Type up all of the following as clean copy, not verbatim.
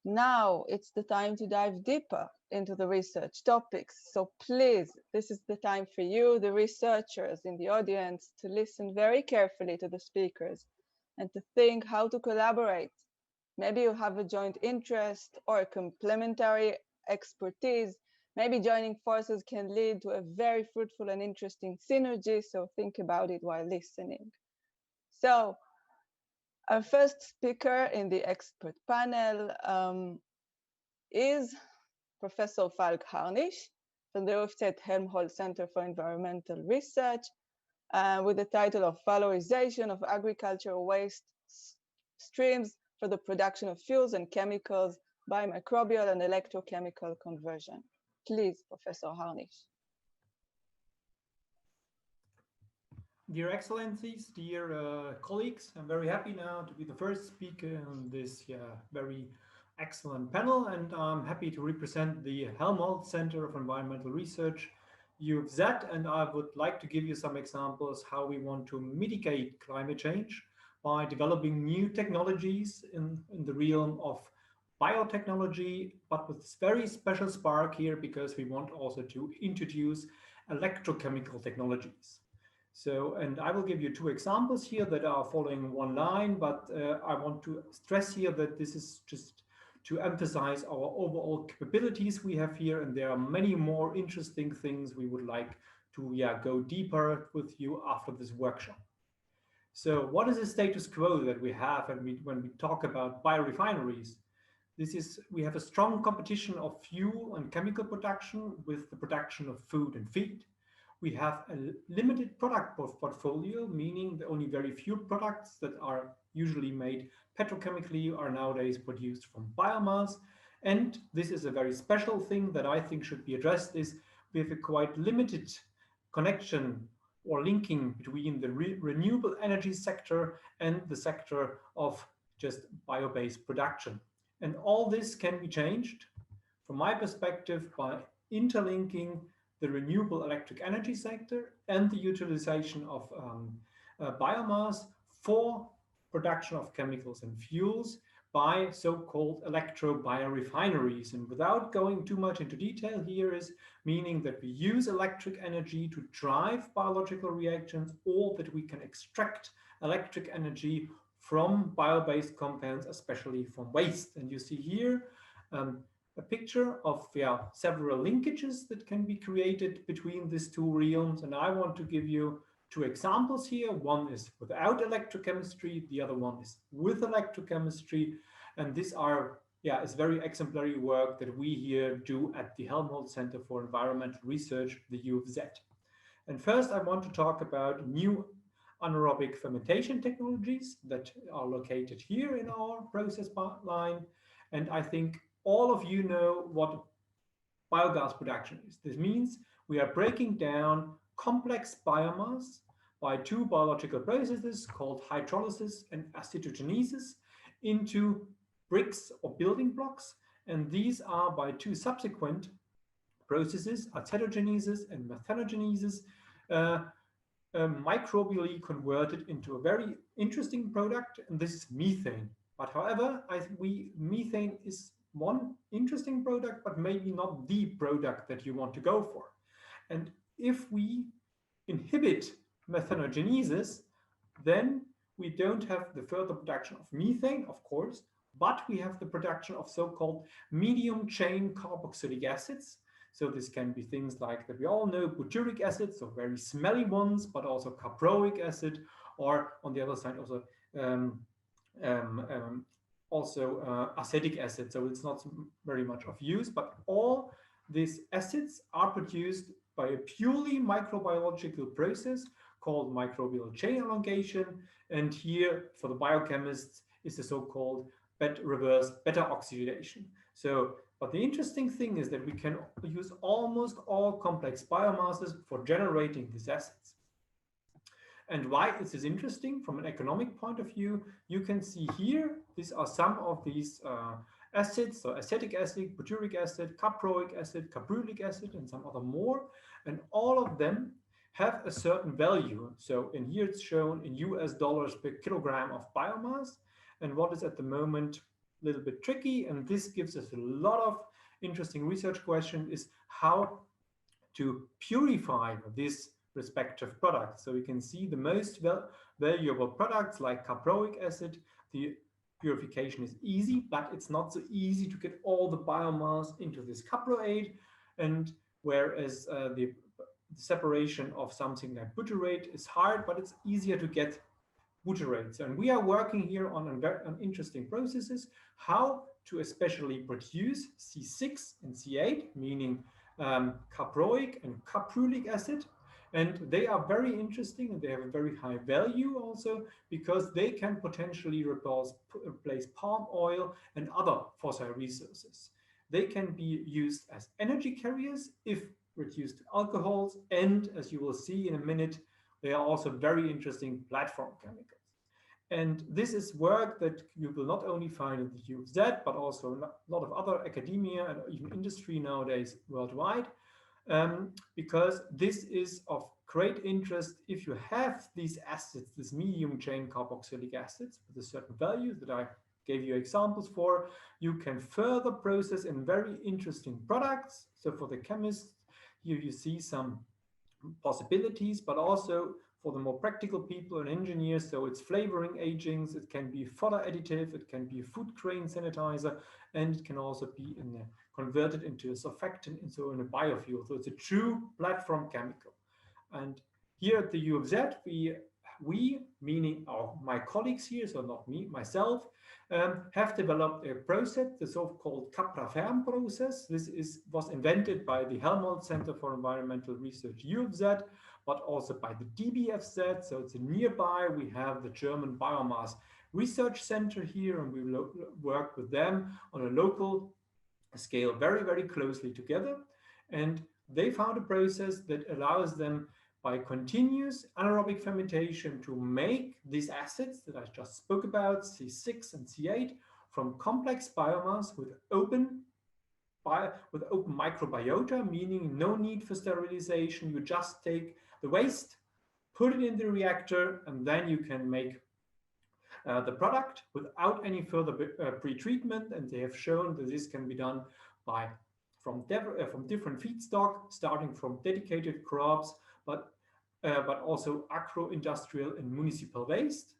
Now it's the time to dive deeper into the research topics. So please, this is the time for you, the researchers in the audience, to listen very carefully to the speakers and to think how to collaborate. Maybe you have a joint interest or a complementary expertise. Maybe joining forces can lead to a very fruitful and interesting synergy. So think about it while listening. So our first speaker in the expert panel is Professor Falk Harnisch from the UFZ Helmholtz Centre for Environmental Research with the title of Valorization of Agricultural Waste Streams for the Production of Fuels and Chemicals by Microbial and Electrochemical Conversion. Please, Professor Harnisch. Dear Excellencies, dear colleagues, I'm very happy now to be the first speaker on this very excellent panel, and I'm happy to represent the Helmholtz Centre of Environmental Research, UFZ, and I would like to give you some examples how we want to mitigate climate change by developing new technologies in the realm of biotechnology, but with this very special spark here because we want also to introduce electrochemical technologies. So, and I will give you two examples here that are following one line, but I want to stress here that this is just to emphasize our overall capabilities we have here, and there are many more interesting things we would like to go deeper with you after this workshop. So what is the status quo that we have when we talk about biorefineries? We have a strong competition of fuel and chemical production with the production of food and feed. We have a limited product portfolio, meaning that only very few products that are usually made petrochemically are nowadays produced from biomass. And this is a very special thing that I think should be addressed, is we have a quite limited connection or linking between the renewable energy sector and the sector of just bio-based production. And all this can be changed, from my perspective, by interlinking the renewable electric energy sector and the utilization of biomass for production of chemicals and fuels by so-called electro-biorefineries. And without going too much into detail, here is meaning that we use electric energy to drive biological reactions, or that we can extract electric energy from bio-based compounds, especially from waste. And you see here a picture of several linkages that can be created between these two realms. And I want to give you two examples here. One is without electrochemistry, the other one is with electrochemistry. And these are, is very exemplary work that we here do at the Helmholtz Centre for Environmental Research, the UFZ. And first I want to talk about new anaerobic fermentation technologies that are located here in our process line. And I think all of you know what biogas production is. This means we are breaking down complex biomass by two biological processes called hydrolysis and acetogenesis into bricks or building blocks. And these are by two subsequent processes, acetogenesis and methanogenesis, microbially converted into a very interesting product, and this is methane. But however, methane is one interesting product, but maybe not the product that you want to go for. And if we inhibit methanogenesis, then we don't have the further production of methane, of course, but we have the production of so-called medium chain carboxylic acids. So this can be things like that we all know, butyric acid, so very smelly ones, but also caproic acid, or on the other side also acetic acid. So it's not very much of use, but all these acids are produced by a purely microbiological process called microbial chain elongation. And here for the biochemists is the so-called reverse beta oxidation. So, but the interesting thing is that we can use almost all complex biomasses for generating these acids. And why is this interesting from an economic point of view? You can see here, these are some of these acids, so acetic acid, butyric acid, caproic acid, caprylic acid, and some other more. And all of them have a certain value. So in here it's shown in US dollars per kilogram of biomass. And what is at the moment little bit tricky, and this gives us a lot of interesting research questions, is how to purify this respective product. So we can see the most valuable products like caproic acid, the purification is easy, but it's not so easy to get all the biomass into this caproate. And whereas the separation of something like butyrate is hard, but it's easier to get butyrates. And we are working here on interesting processes, how to especially produce C6 and C8, meaning caproic and caprylic acid. And they are very interesting, and they have a very high value also, because they can potentially replace palm oil and other fossil resources. They can be used as energy carriers if reduced to alcohols, and as you will see in a minute, they are also very interesting platform chemicals. And this is work that you will not only find in the UFZ, but also a lot of other academia and even industry nowadays worldwide, because this is of great interest. If you have these acids, these medium chain carboxylic acids with a certain value that I gave you examples for, you can further process in very interesting products. So for the chemists, here you see some possibilities, but also for the more practical people and engineers, so it's flavoring agents, it can be fodder additive, it can be a food grain sanitizer, and it can also be converted into a surfactant and so in a biofuel. So it's a true platform chemical. And here at the UFZ, we meaning my colleagues here, so not me, myself, have developed a process, the so-called Capra-Ferm process. This was invented by the Helmholtz Centre for Environmental Research, UFZ, but also by the DBFZ. So it's nearby. We have the German Biomass Research Center here, and we work with them on a local scale very, very closely together. And they found a process that allows them by continuous anaerobic fermentation to make these acids that I just spoke about, C6 and C8, from complex biomass with open microbiota, meaning no need for sterilization. You just take the waste, put it in the reactor, and then you can make the product without any further pre-treatment. And they have shown that this can be done from different feedstock, starting from dedicated crops, but also agro-industrial and municipal waste,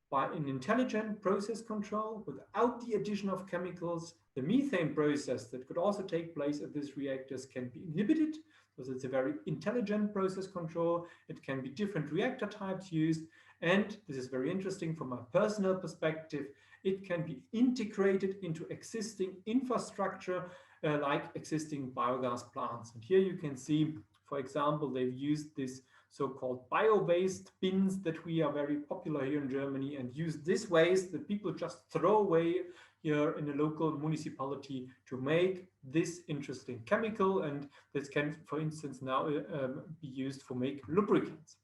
by an intelligent process control without the addition of chemicals. The methane process that could also take place at these reactors can be inhibited, because it's a very intelligent process control. It can be different reactor types used, and this is very interesting from a personal perspective, it can be integrated into existing infrastructure like existing biogas plants. And here you can see, for example, they've used this so-called bio-waste bins that we are very popular here in Germany, and use this waste that people just throw away here in a local municipality to make this interesting chemical. And this can, for instance, now be used for make lubricants.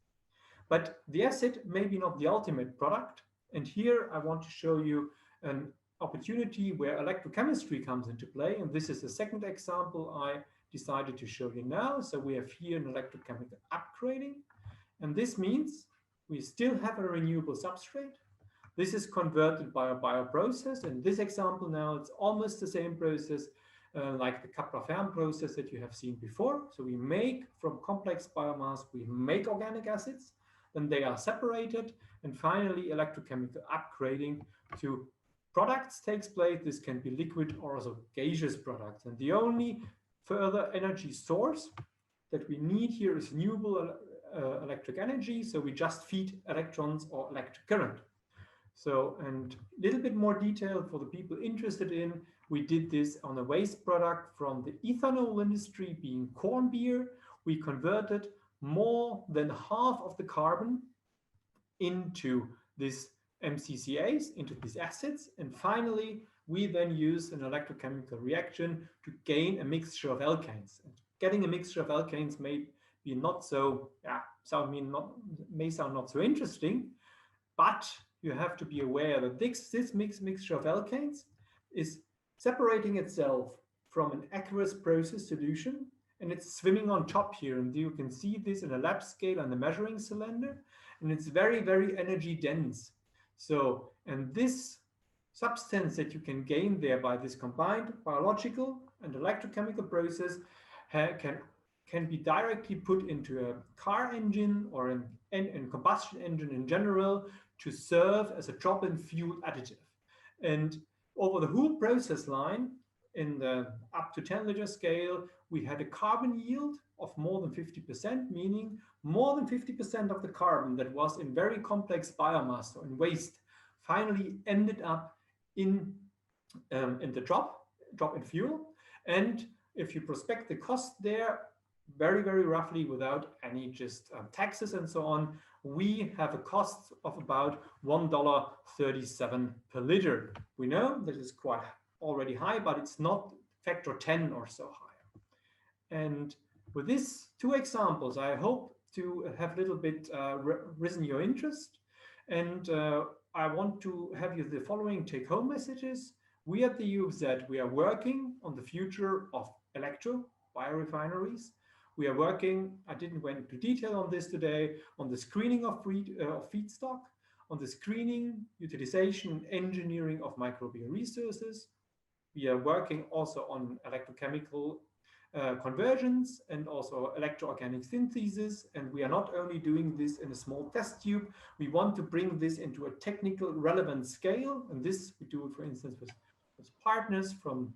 But the acid may be not the ultimate product. And here I want to show you an opportunity where electrochemistry comes into play. And this is the second example I decided to show you now. So we have here an electrochemical upgrading, and this means we still have a renewable substrate. This is converted by a bioprocess. In this example now, it's almost the same process like the Capra-Ferm process that you have seen before. So we make from complex biomass, we make organic acids, then they are separated, and finally electrochemical upgrading to products takes place. This can be liquid or also gaseous products. And the only further energy source that we need here is renewable electric energy. So we just feed electrons or electric current. So, and a little bit more detail for the people interested in, we did this on a waste product from the ethanol industry, being corn beer. We converted more than half of the carbon into this MCCAs, into these acids. And finally, we then use an electrochemical reaction to gain a mixture of alkanes. And getting a mixture of alkanes may be not so, may sound not so interesting, but you have to be aware that this mixture of alkanes is separating itself from an aqueous process solution, and it's swimming on top here. And you can see this in a lab scale on the measuring cylinder, and it's very, very energy dense. So, and this substance that you can gain there by this combined biological and electrochemical process can be directly put into a car engine or a combustion engine in general to serve as a drop-in fuel additive. And over the whole process line, in the up to 10 liter scale, we had a carbon yield of more than 50%, meaning more than 50% of the carbon that was in very complex biomass or in waste finally ended up in the drop in fuel. And if you prospect the cost there, very, very roughly, without any just taxes and so on, we have a cost of about $1.37 per liter. We know that is quite already high, but it's not factor 10 or so higher. And with these two examples, I hope to have a little bit risen your interest. And I want to have you the following take-home messages. We at the UFZ, we are working on the future of electro biorefineries. We are working, I didn't go into detail on this today, on the screening of feedstock, on the screening, utilization, and engineering of microbial resources. We are working also on electrochemical conversions and also electroorganic synthesis. And we are not only doing this in a small test tube, we want to bring this into a technical relevant scale. And this we do, for instance, with partners from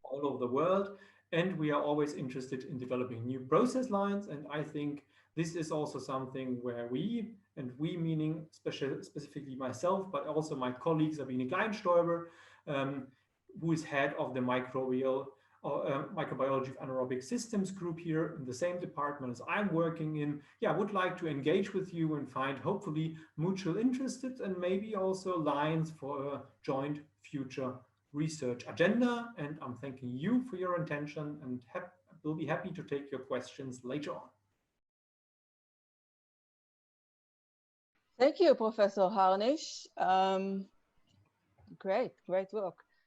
all over the world. And we are always interested in developing new process lines. And I think this is also something where we, and we meaning specifically myself, but also my colleague Sabine Kleinstäuber, who is head of the microbiology of anaerobic systems group here in the same department as I'm working in, would like to engage with you and find hopefully mutual interested and maybe also lines for a joint future research agenda. And I'm thanking you for your attention and will be happy to take your questions later on. Thank you, Professor Harnisch. Great work.